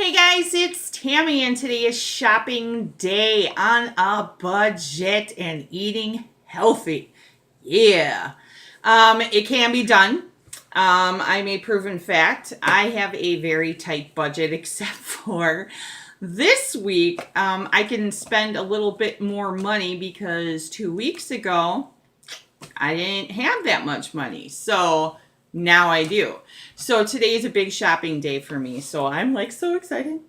Hey guys, it's Tammy, and today is shopping day on a budget and eating healthy. Yeah, it can be done. I'm a proven fact. I have a very tight budget, except for this week. I can spend a little bit more money because 2 weeks ago I didn't have that much money. So now I do. So today is a big shopping day for me. So I'm like so excited.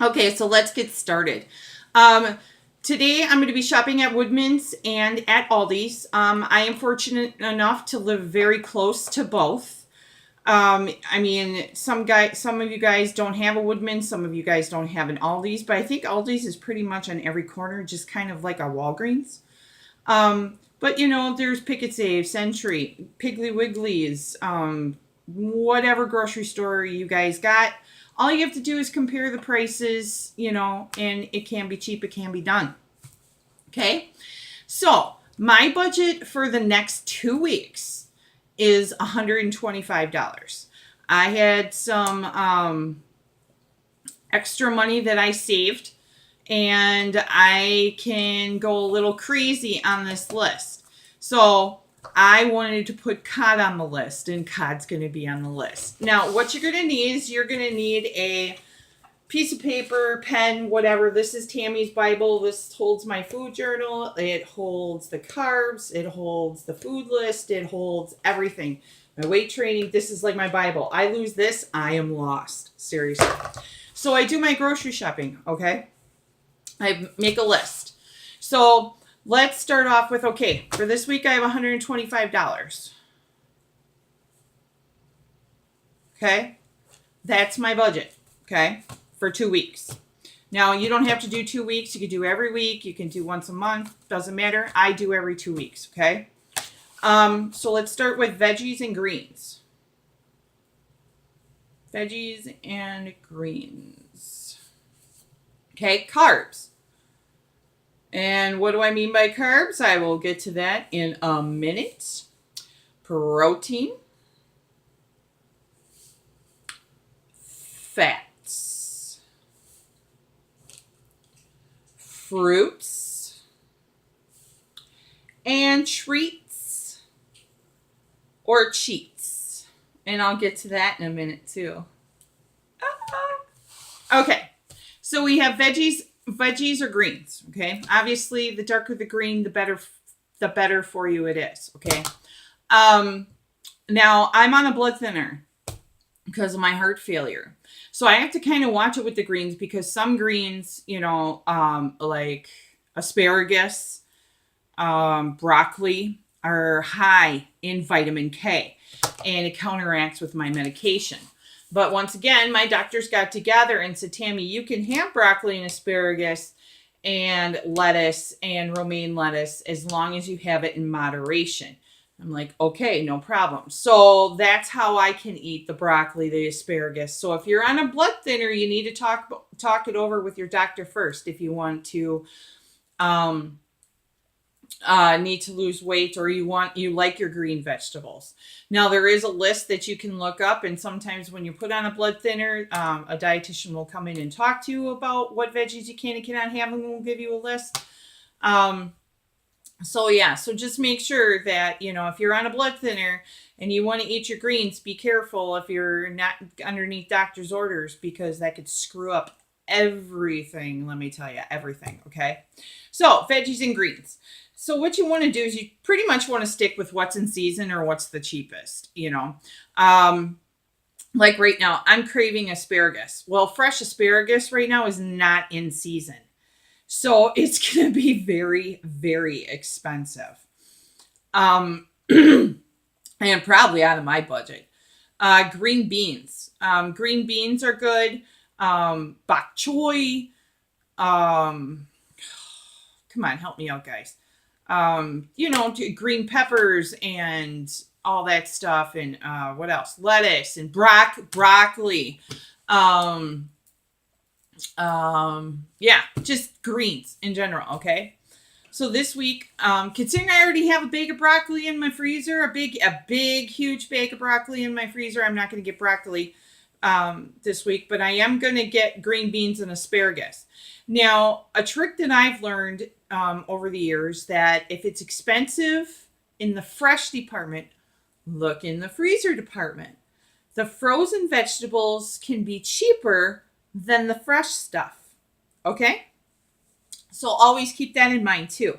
Okay, so let's get started. Um, Today I'm going to be shopping at Woodman's and at Aldi's. I am fortunate enough to live very close to both. Some of you guys don't have a Woodman's, some of you guys don't have an Aldi's, but I think Aldi's is pretty much on every corner, just kind of like a Walgreens. But there's Pick and Save, Century, Piggly Wiggly's, whatever grocery store you guys got. All you have to do is compare the prices, and it can be cheap, it can be done. Okay? So, my budget for the next 2 weeks is $125. I had some extra money that I saved, and I can go a little crazy on this list. So I wanted to put COD on the list, and COD's going to be on the list. Now, what you're going to need is you're going to need a piece of paper, pen, whatever. This is Tammy's Bible. This holds my food journal. It holds the carbs. It holds the food list. It holds everything. My weight training. This is like my Bible. I lose this, I am lost. Seriously. So I do my grocery shopping, okay? I make a list. So let's start off with, okay, for this week I have $125. Okay? That's my budget, okay, for 2 weeks. Now, you don't have to do 2 weeks. You can do every week. You can do once a month. Doesn't matter. I do every 2 weeks, okay? So let's start with veggies and greens. Veggies and greens. Okay, carbs. And what do I mean by carbs? I will get to that in a minute. Protein. Fats. Fruits. And treats or cheats. And I'll get to that in a minute too. Okay, so we have veggies or greens, okay? Obviously, the darker the green, the better for you it is, okay? Now, I'm on a blood thinner because of my heart failure. So I have to kind of watch it with the greens because some greens, like asparagus, broccoli, are high in vitamin K, and it counteracts with my medication. But once again, my doctors got together and said, Tammy, you can have broccoli and asparagus and lettuce and romaine lettuce as long as you have it in moderation. I'm like, okay, no problem. So that's how I can eat the broccoli, the asparagus. So if you're on a blood thinner, you need to talk it over with your doctor first if you want to need to lose weight, or you like your green vegetables. Now, there is a list that you can look up, and sometimes when you put on a blood thinner, a dietitian will come in and talk to you about what veggies you can and cannot have, and we'll give you a list. So just make sure that, if you're on a blood thinner and you want to eat your greens, be careful if you're not underneath doctor's orders, because that could screw up everything. Let me tell you, everything. Okay. So veggies and greens. So what you want to do is you pretty much want to stick with what's in season or what's the cheapest, like right now, I'm craving asparagus. Well, fresh asparagus right now is not in season. So it's going to be very, very expensive. And probably out of my budget. Green beans. Green beans are good. Bok choy. Come on, help me out, guys. Green peppers and all that stuff. And what else? Lettuce and broccoli. Just greens in general, okay? So this week, considering I already have a bag of broccoli in my freezer, a big, huge bag of broccoli in my freezer, I'm not going to get broccoli this week, but I am going to get green beans and asparagus. Now, a trick that I've learned over the years, that if it's expensive in the fresh department, look in the freezer department. The frozen vegetables can be cheaper than the fresh stuff. Okay? So always keep that in mind too.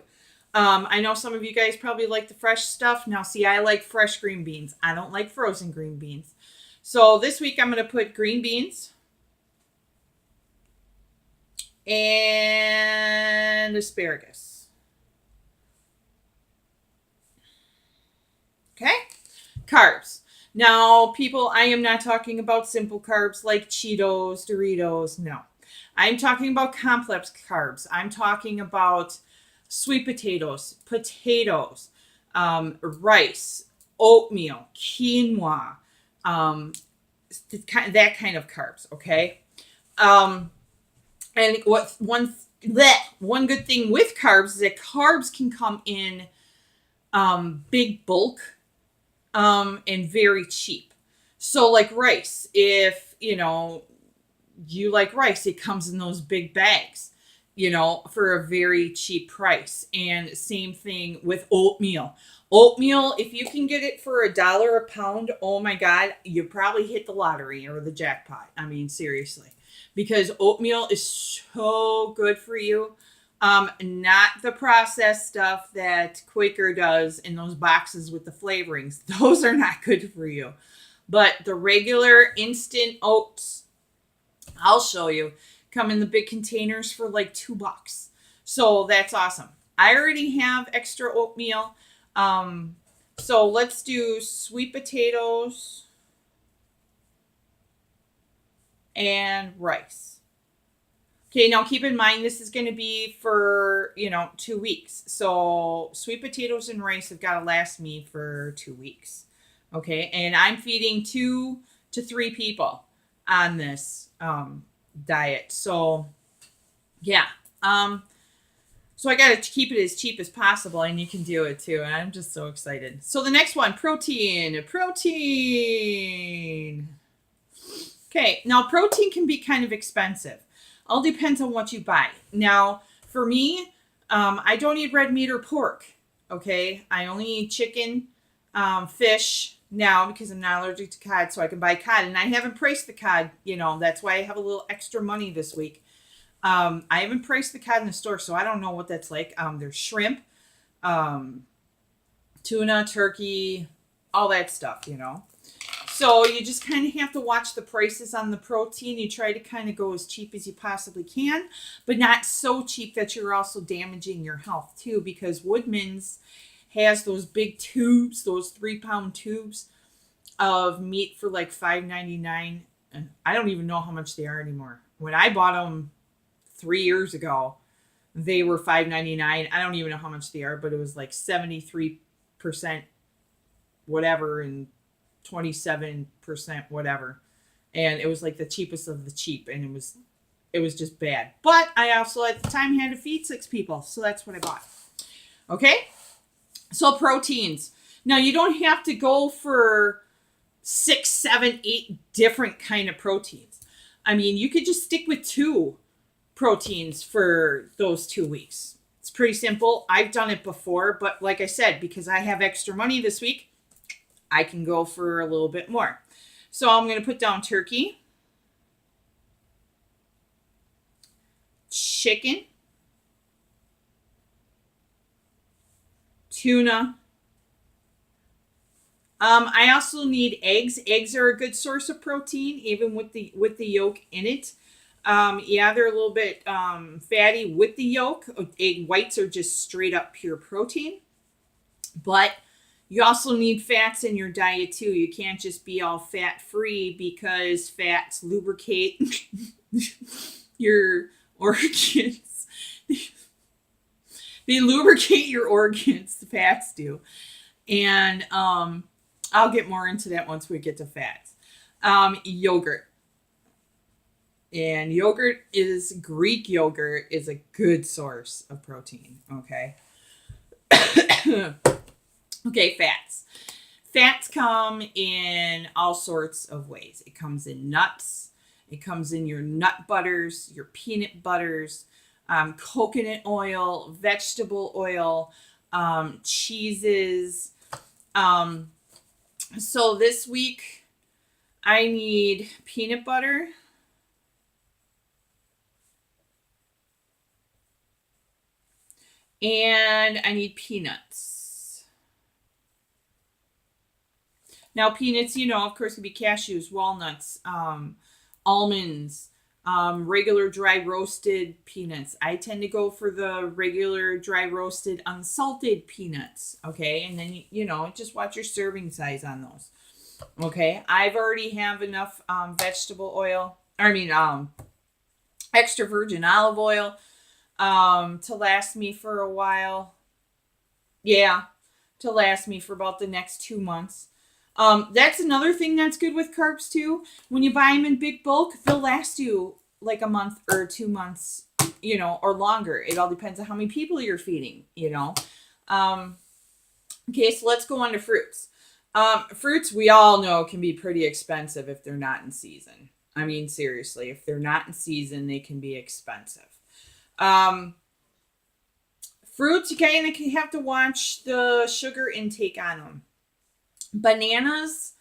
I know some of you guys probably like the fresh stuff. Now, see, I like fresh green beans. I don't like frozen green beans. So this week I'm going to put green beans and asparagus. Okay? Carbs. Now, people, I am not talking about simple carbs like Cheetos, Doritos. No. I'm talking about complex carbs. I'm talking about sweet potatoes, rice, oatmeal, quinoa, that kind of carbs, okay? And one good thing with carbs is that carbs can come in big bulk and very cheap. So like rice, if you like rice, it comes in those big bags, for a very cheap price. And same thing with oatmeal. Oatmeal, if you can get it for $1 a pound, oh my God, you probably hit the lottery or the jackpot. I mean, seriously, because oatmeal is so good for you. Not the processed stuff that Quaker does in those boxes with the flavorings. Those are not good for you. But the regular instant oats, I'll show you, come in the big containers for like $2. So that's awesome. I already have extra oatmeal. So let's do sweet potatoes and rice. Okay, now keep in mind this is going to be for, 2 weeks. So sweet potatoes and rice have got to last me for 2 weeks. Okay, and I'm feeding 2 to 3 people on this diet. So yeah. So I got to keep it as cheap as possible, and you can do it too. And I'm just so excited. So the next one, protein. Okay, now protein can be kind of expensive. All depends on what you buy. Now, for me, I don't eat red meat or pork. Okay, I only eat chicken, fish now because I'm not allergic to cod, so I can buy cod. And I haven't priced the cod. That's why I have a little extra money this week. I haven't priced the cod in the store, so I don't know what that's like. There's shrimp, tuna, turkey, all that stuff, So you just kind of have to watch the prices on the protein. You try to kind of go as cheap as you possibly can, but not so cheap that you're also damaging your health too, because Woodman's has those big tubes, those 3-pound tubes of meat for like $5.99. And I don't even know how much they are anymore. When I bought them 3 years ago, they were $5.99. I don't even know how much they are, but it was like 73% whatever and 27% whatever. And it was like the cheapest of the cheap, and it was just bad. But I also at the time had to feed 6 people, so that's what I bought. Okay? So proteins. Now you don't have to go for 6, 7, 8 different kind of proteins. I mean, you could just stick with 2 proteins for those 2 weeks. It's pretty simple. I've done it before, but like I said, because I have extra money this week, I can go for a little bit more. So I'm going to put down turkey, chicken, tuna. I also need eggs. Eggs are a good source of protein, even with the yolk in it. Yeah, they're a little bit fatty with the yolk. Egg whites are just straight up pure protein. But you also need fats in your diet too. You can't just be all fat free, because fats lubricate your organs. They lubricate your organs, the fats do. And I'll get more into that once we get to fats. Yogurt. And Greek yogurt is a good source of protein, okay? Okay, fats. Fats come in all sorts of ways. It comes in nuts. It comes in your nut butters, your peanut butters, coconut oil, vegetable oil, cheeses. So this week I need peanut butter. And I need peanuts. Now, peanuts, of course, could be cashews, walnuts, almonds, regular dry roasted peanuts. I tend to go for the regular dry roasted unsalted peanuts. Okay. And then, just watch your serving size on those. Okay. I've already have enough vegetable oil. Extra virgin olive oil to last me for a while. Yeah, to last me for about the next 2 months. That's another thing that's good with carbs too. When you buy them in big bulk, they'll last you like a month or 2 months, or longer. It all depends on how many people you're feeding, Okay, so let's go on to fruits. Fruits, we all know, can be pretty expensive if they're not in season. I mean, seriously, if they're not in season, they can be expensive. Fruits, okay, and you have to watch the sugar intake on them. Bananas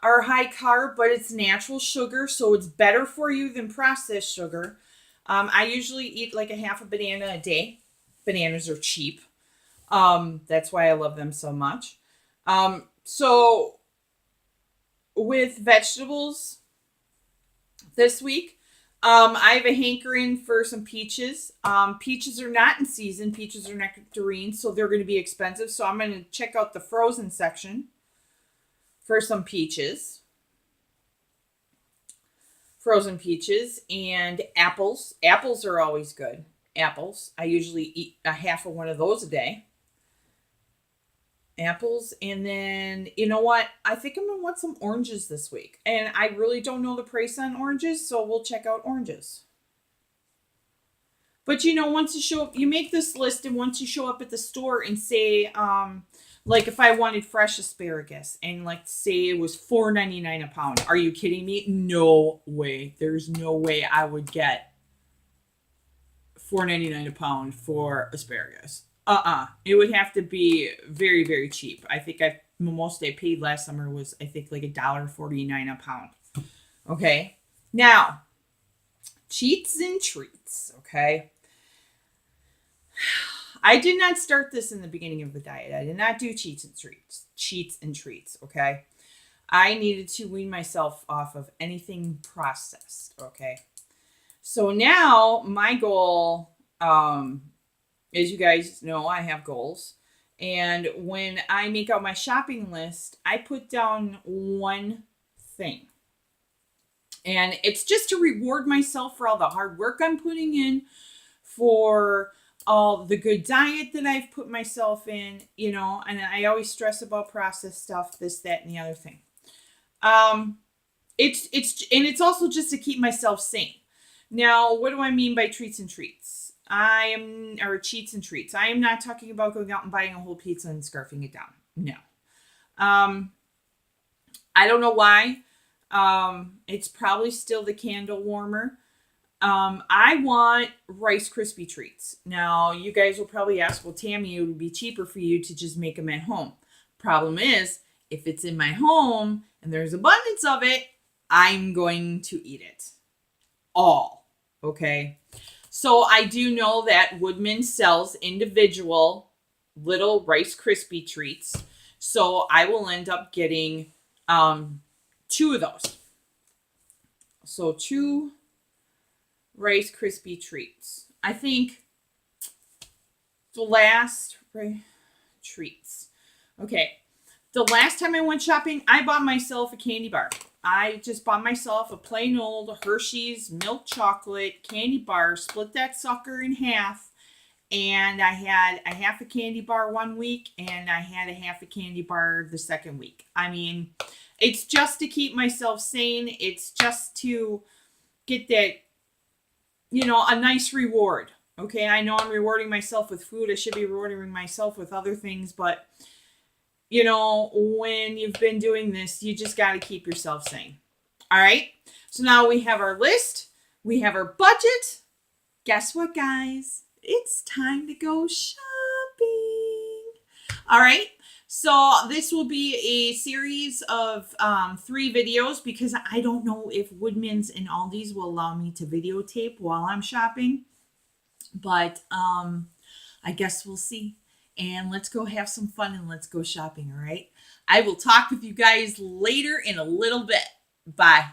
are high carb, but it's natural sugar, so it's better for you than processed sugar. I usually eat like a half a banana a day. Bananas are cheap. That's why I love them so much. So with vegetables this week, I have a hankering for some peaches. Peaches are not in season. Peaches are nectarines, so they're going to be expensive. So I'm going to check out the frozen section for some peaches. Frozen peaches and apples. Apples are always good. Apples. I usually eat a half of one of those a day. Apples, and then you know what, I think I'm gonna want some oranges this week, and I really don't know the price on oranges, so we'll check out oranges. But once you show up, you make this list, and once you show up at the store and say like if I wanted fresh asparagus and like say it was $4.99 a pound, are you kidding me? No way. There's no way I would get $4.99 a pound for asparagus. It would have to be very, very cheap. I think the most I paid last summer was, I think, like $1.49 a pound. Okay. Now, cheats and treats. Okay. I did not start this in the beginning of the diet. I did not do cheats and treats. Cheats and treats. Okay. I needed to wean myself off of anything processed. Okay. So now my goal, as you guys know, I have goals. And when I make out my shopping list, I put down one thing. And it's just to reward myself for all the hard work I'm putting in, for all the good diet that I've put myself in, and I always stress about processed stuff, this, that, and the other thing. It's also just to keep myself sane. Now, what do I mean by treats and treats? Or cheats and treats. I am not talking about going out and buying a whole pizza and scarfing it down. No. I don't know why. It's probably still the candle warmer. I want Rice Krispie treats. Now, you guys will probably ask, well, Tammy, it would be cheaper for you to just make them at home. Problem is, if it's in my home and there's abundance of it, I'm going to eat it all. Okay. So I do know that Woodman sells individual little Rice Krispie treats. So I will end up getting 2 of those. So 2 Rice Krispie treats. I think the last treats. Okay. The last time I went shopping, I bought myself a candy bar. I just bought myself a plain old Hershey's milk chocolate candy bar, split that sucker in half, and I had a half a candy bar one week, and I had a half a candy bar the second week. I mean, it's just to keep myself sane. It's just to get that, a nice reward. Okay, I know I'm rewarding myself with food. I should be rewarding myself with other things, but you know, when you've been doing this, you just got to keep yourself sane. All right. So now we have our list. We have our budget. Guess what, guys? It's time to go shopping. All right. So this will be a series of 3 videos because I don't know if Woodman's and Aldi's will allow me to videotape while I'm shopping. But I guess we'll see. And let's go have some fun and let's go shopping, all right? I will talk with you guys later in a little bit. Bye.